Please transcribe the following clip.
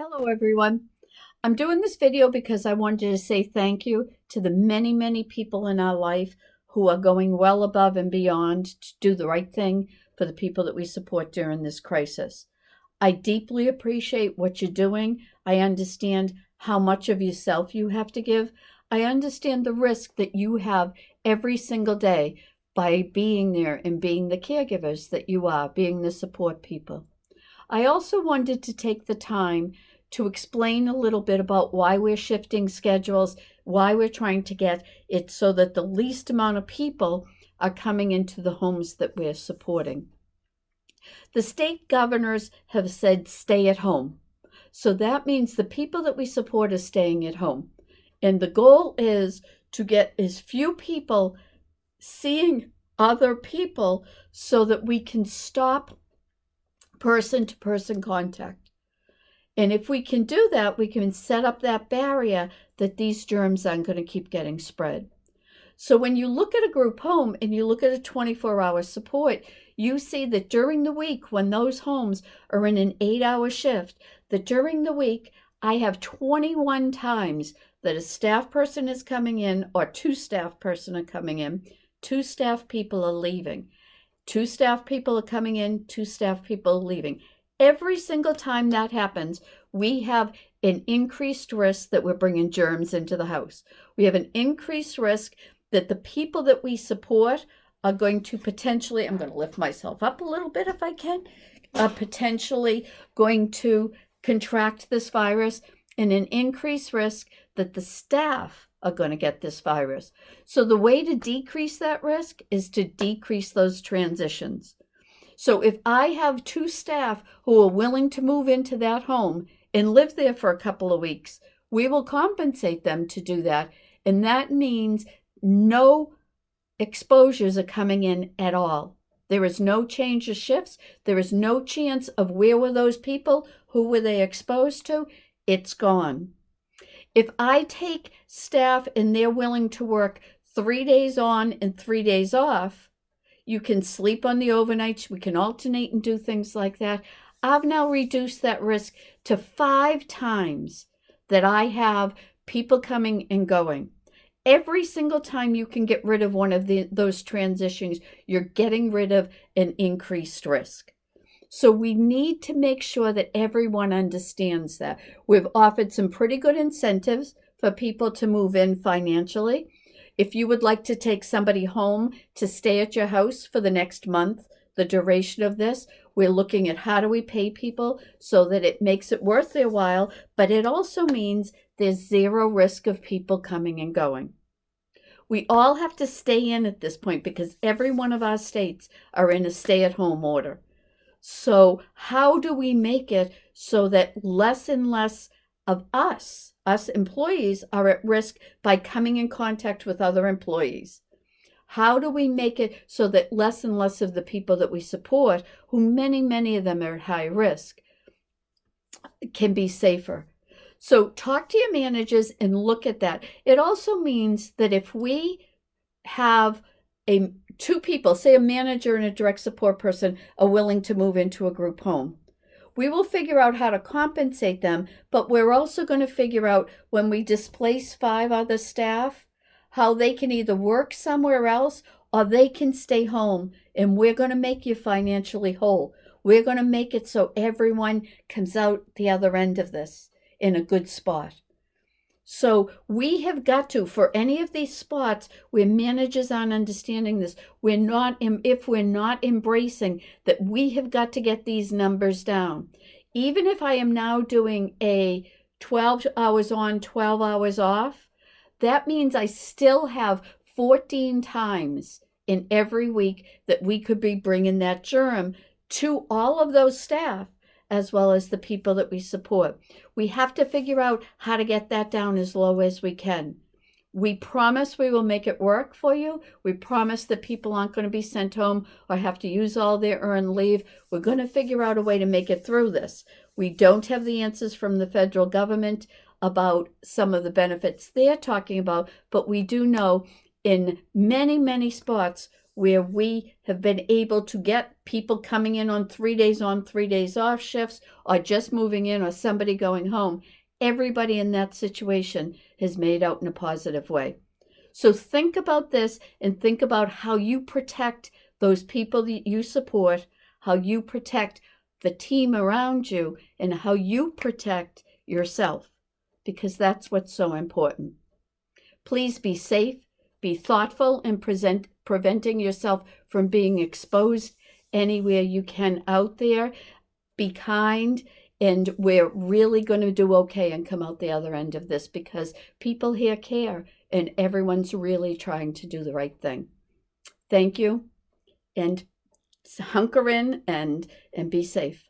Hello everyone. I'm doing this video because I wanted to say thank you to the many people in our life who are going well above and beyond to do the right thing for the people that we support during this crisis. I deeply appreciate what you're doing. I understand how much of yourself you have to give. I understand the risk that you have every single day by being there and being the caregivers that you are, being the support people. I also wanted to take the time to explain a little bit about why we're shifting schedules, why we're trying to get it so that the least amount of people are coming into the homes that we're supporting. The state governors have said stay at home. So that means the people that we support are staying at home. And the goal is to get as few people seeing other people so that we can stop person-to-person contact. And if we can do that, we can set up that barrier that these germs aren't going to keep getting spread. So when you look at a group home and you look at a 24-hour support, you see that during the week when those homes are in an 8-hour shift, that during the week I have 21 times that a staff person is coming in or two staff person are coming in, two staff people are leaving. Two staff people are coming in, two staff people are leaving. Every single time that happens, we have an increased risk that we're bringing germs into the house. We have an increased risk that the people that we support are going to potentially, I'm going to lift myself up a little bit if I can, are potentially going to contract this virus, and an increased risk that the staff are going to get this virus. So the way to decrease that risk is to decrease those transitions. So if I have two staff who are willing to move into that home and live there for a couple of weeks, we will compensate them to do that. And that means no exposures are coming in at all. There is no change of shifts. There is no chance of where were those people, who were they exposed to? It's gone. If I take staff and they're willing to work 3 days on and 3 days off, you can sleep on the overnights. We can alternate and do things like that. I've now reduced that risk to 5 times that I have people coming and going. Every single time you can get rid of one of those transitions, you're getting rid of an increased risk. So we need to make sure that everyone understands that. We've offered some pretty good incentives for people to move in financially. If you would like to take somebody home to stay at your house for the next month, the duration of this, we're looking at how do we pay people so that it makes it worth their while, but it also means there's zero risk of people coming and going. We all have to stay in at this point because every one of our states are in a stay-at-home order. So how do we make it so that less and less of us employees are at risk by coming in contact with other employees? How do we make it so that less and less of the people that we support, who many of them are at high risk, can be safer? So talk to your managers and look at that. It also means that if we have two people, say a manager and a direct support person, are willing to move into a group home, we will figure out how to compensate them, but we're also going to figure out when we displace 5 other staff, how they can either work somewhere else or they can stay home, and we're going to make you financially whole. We're going to make it so everyone comes out the other end of this in a good spot. So we have got to, for any of these spots where managers aren't understanding this, if we're not embracing that we have got to get these numbers down. Even if I am now doing a 12 hours on, 12 hours off, that means I still have 14 times in every week that we could be bringing that germ to all of those staff, as well as the people that we support. We have to figure out how to get that down as low as we can. We promise we will make it work for you. We promise that people aren't going to be sent home or have to use all their earned leave. We're going to figure out a way to make it through this. We don't have the answers from the federal government about some of the benefits they're talking about, but we do know in many spots where we have been able to get people coming in on 3 days on, 3 days off shifts, or just moving in, or somebody going home. Everybody in that situation has made out in a positive way. So think about this and think about how you protect those people that you support, how you protect the team around you, and how you protect yourself, because that's what's so important. Please be safe, be thoughtful in preventing yourself from being exposed anywhere you can out there. Be kind, and we're really going to do okay and come out the other end of this, because people here care and everyone's really trying to do the right thing. Thank you, and hunker in and be safe.